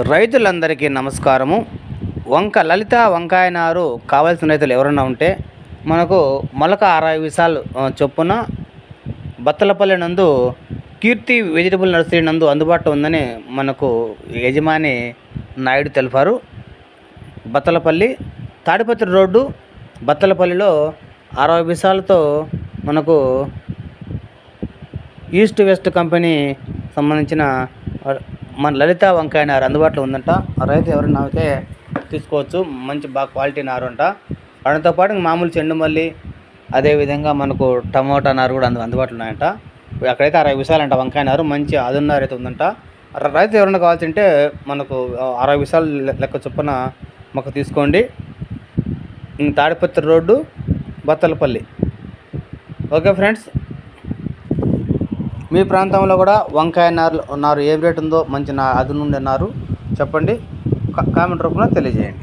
రైతులందరికీ నమస్కారము. లలిత వంకాయ నారు కావాల్సిన రైతులు ఎవరైనా ఉంటే మనకు మొలక 60 విసాలు చొప్పున బత్తలపల్లి నందు కీర్తి వెజిటబుల్ నర్సరీ నందు అందుబాటులో ఉందని మనకు యజమాని నాయుడు తెలిపారు. బత్తలపల్లి తాడిపత్రి రోడ్డు బత్తలపల్లిలో 60 విసాలతో మనకు ఈస్ట్ వెస్ట్ కంపెనీ సంబంధించిన మన లలిత వంకాయ నారు అందుబాటులో ఉందంట. రైతు ఎవరైనా అయితే తీసుకోవచ్చు. మంచి బాగా క్వాలిటీ నారు అంట. వాటితో పాటు మామూలు చెండుమల్లి, అదేవిధంగా మనకు టమోటా నారు కూడా అందుబాటులో ఉన్నాయంట. అక్కడైతే 60 విసాలంట వంకాయ నారు. మంచి అదున్నారు అయితే ఉందంట. రైతు ఎవరైనా కావాల్సింటే మనకు 60 విసాలు లెక్క చొప్పున మాకు తీసుకోండి. Tadipatri road Bathalapalli. Okay friends, మీ ప్రాంతంలో కూడా వంకాయ నారు ఏం రేటు ఉందో మంచి అది నుండి నారు చెప్పండి, కామెంట్ రూపంలో తెలియజేయండి.